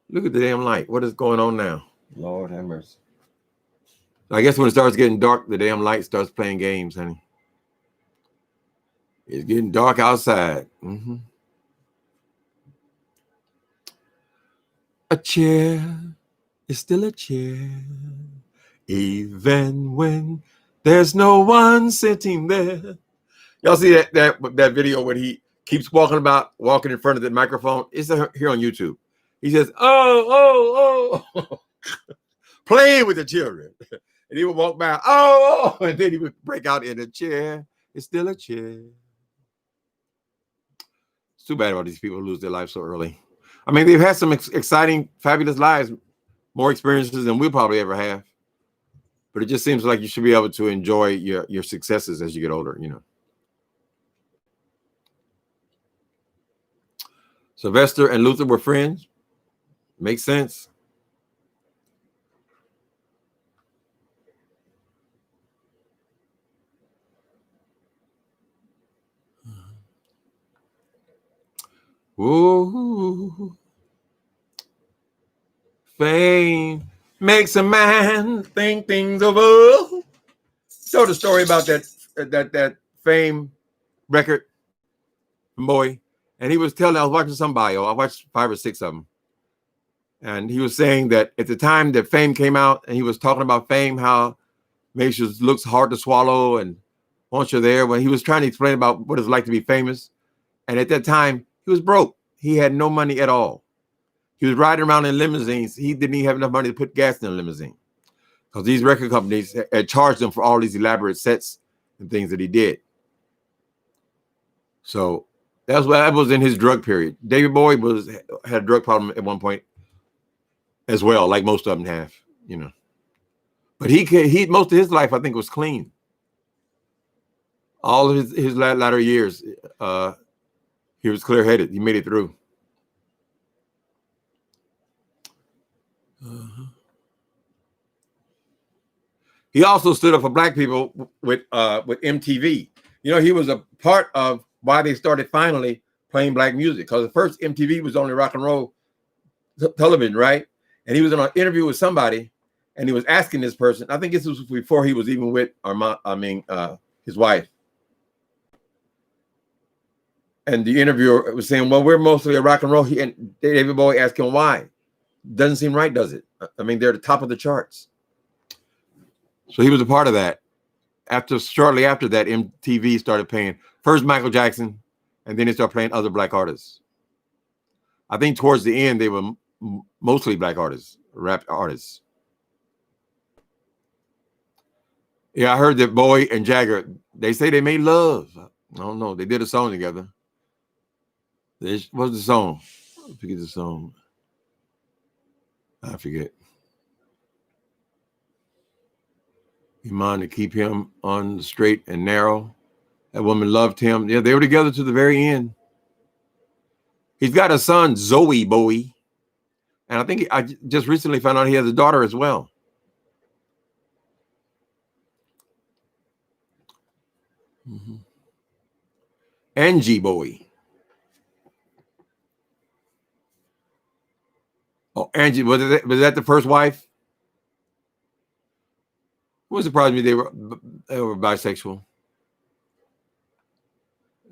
S1: Look at the damn light. What is going on now? Lord have mercy. I guess when it starts getting dark, the damn light starts playing games, honey. It's getting dark outside. Mm-hmm. A chair is still a chair, even when there's no one sitting there. Y'all see that video when he keeps walking in front of the microphone? It's here on YouTube. He says, oh, playing with the children. And he would walk by, oh, and then he would break out in a chair. It's still a chair. It's too bad about these people who lose their life so early. I mean, they've had some exciting, fabulous lives, more experiences than we'll probably ever have. But it just seems like you should be able to enjoy your successes as you get older, you know. Sylvester and Luther were friends. Makes sense. Ooh. Fame makes a man think things over. Told a story about that Fame record from Bowie, and he was telling. I was watching some bio. I watched 5 or 6 of them, and he was saying that at the time that Fame came out, and he was talking about Fame, how makes you looks hard to swallow, and once you're there, when he was trying to explain about what it's like to be famous, and at that time he was broke. He had no money at all. He was riding around in limousines. He didn't even have enough money to put gas in a limousine because these record companies had charged him for all these elaborate sets and things that he did. So that was in his drug period. David Bowie had a drug problem at one point as well, like most of them have, you know. But he most of his life, I think, was clean. All of his latter years, he was clear-headed. He made it through. He also stood up for black people with MTV. You know, he was a part of why they started finally playing black music, because the first MTV was only rock and roll television, right? And he was in an interview with somebody, and he was asking this person. I think this was before he was even with his wife. And the interviewer was saying, "Well, we're mostly a rock and roll." And David Bowie asked him why. Doesn't seem right, does it? I mean, they're at the top of the charts. So he was a part of that. Shortly after that, MTV started playing first Michael Jackson, and then they started playing other black artists. I think towards the end, they were mostly black artists, rap artists. Yeah, I heard that Bowie and Jagger, they say they made love. I don't know. They did a song together. What's the song? I forget the song. I forget. Iman to keep him on the straight and narrow. That woman loved him. Yeah, they were together to the very end. He's got a son, Zoe Bowie. And I think I just recently found out he has a daughter as well. Mm-hmm. Angie Bowie. Oh, Angie, was that the first wife? What surprised me, they were bisexual.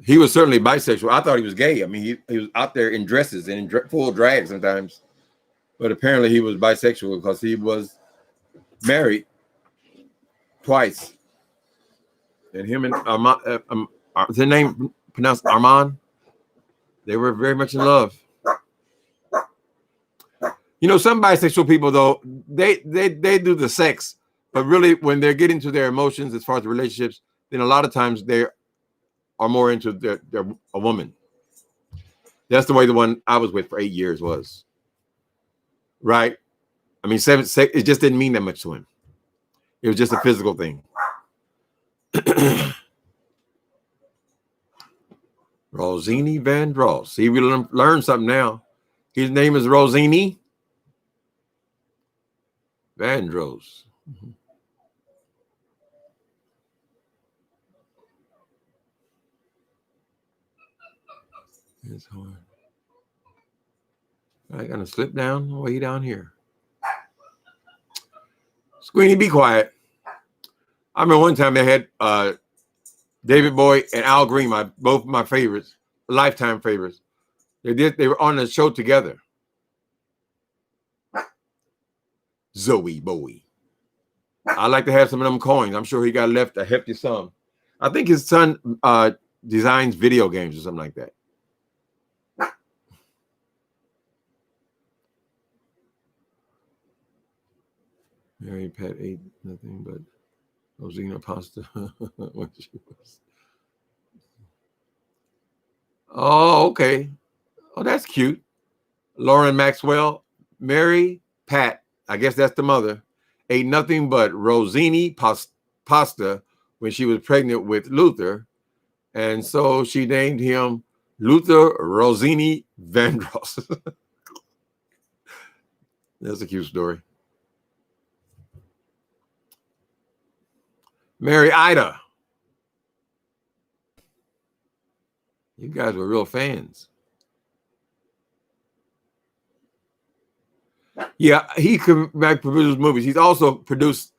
S1: He was certainly bisexual. I thought he was gay. I mean, he was out there in dresses and in full drag sometimes. But apparently he was bisexual because he was married twice. And him and Armand, their name pronounced Armand, they were very much in love. You know, some bisexual people, though, they do the sex, but really when they're getting to their emotions as far as the relationships, then a lot of times they are more into a woman. That's the way the one I was with for 8 years was. Right? I mean, it just didn't mean that much to him. It was just a physical thing. Rosini Vandross. See, we learned something now. His name is Rosini Vandross. Mm-hmm. It's hard. I gotta slip down way down here. Squeenie, be quiet. I remember one time they had David Bowie and Al Green, both my favorites, lifetime favorites. They were on the show together. Zoe Bowie. I'd like to have some of them coins. I'm sure he got left a hefty sum. I think his son designs video games or something like that. Mary Pat ate nothing but Rosina pasta when she was. Oh, okay. Oh, that's cute. Lauren Maxwell, Mary Pat, I guess that's the mother, ate nothing but Rosini pasta when she was pregnant with Luther. And so she named him Luther Rosini Vandross. That's a cute story. Mary Ida. You guys were real fans. Yeah, he could produce movies. He's also produced,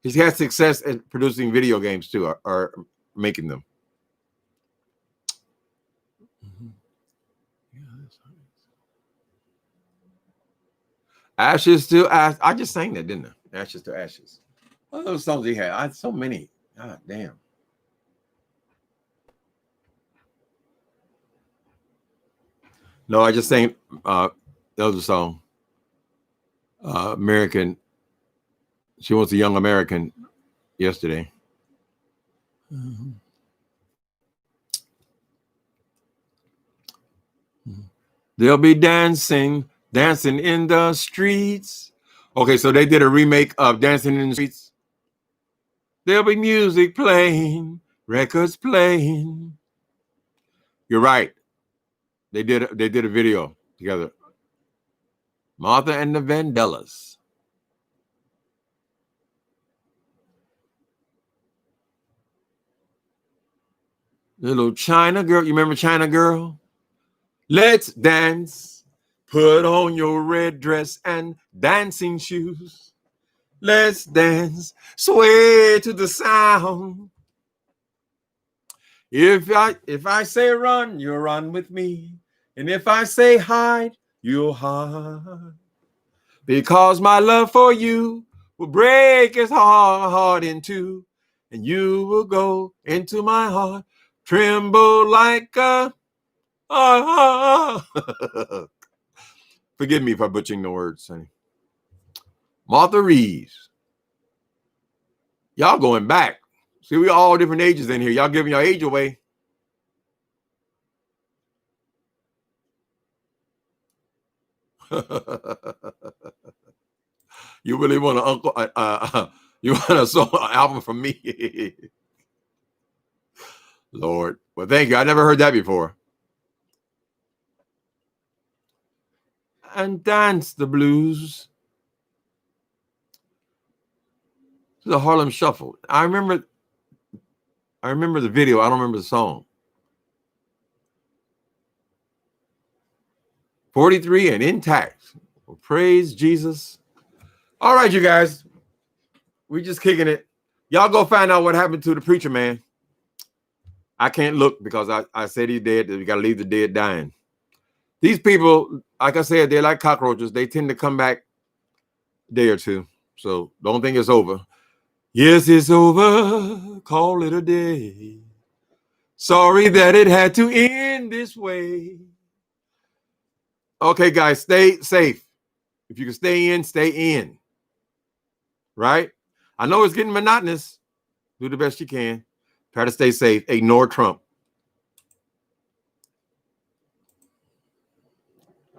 S1: he's had success at producing video games too, or making them. Mm-hmm. Yeah, Ashes to Ashes. I just sang that, didn't I? Ashes to Ashes. What those songs he had? I had so many. God damn. No, I just sang the other song. American. She wants a young American yesterday. Mm-hmm. They'll be dancing in the streets. Okay, so they did a remake of Dancing in the Streets. There'll be music playing records playing. You're right. They did a video together. Martha and the Vandellas. Little China girl. You remember China girl? Let's dance. Put on your red dress and dancing shoes. Let's dance. Sway to the sound. If I say run, you'll run with me. And if I say hide, you'll hide. Because my love for you will break his heart in two. And you will go into my heart, tremble like a... Forgive me for butchering the words, honey. Martha Reeves. Y'all going back. See, we all different ages in here. Y'all giving your age away. You really want you want a song album from me? Lord. Well, thank you. I never heard that before. And dance the blues. The Harlem Shuffle. I remember the video. I don't remember the song. 43 and intact. Well, praise Jesus. All right, you guys. We just kicking it. Y'all go find out what happened to the preacher man. I can't look because I said he's dead. We got to leave the dead dying. These people, like I said, they're like cockroaches. They tend to come back a day or two. So don't think it's over. Yes, it's over. Call it a day. Sorry that it had to end this way. Okay, guys, stay safe. If you can stay in, stay in. Right? I know it's getting monotonous. Do the best you can. Try to stay safe. Ignore Trump.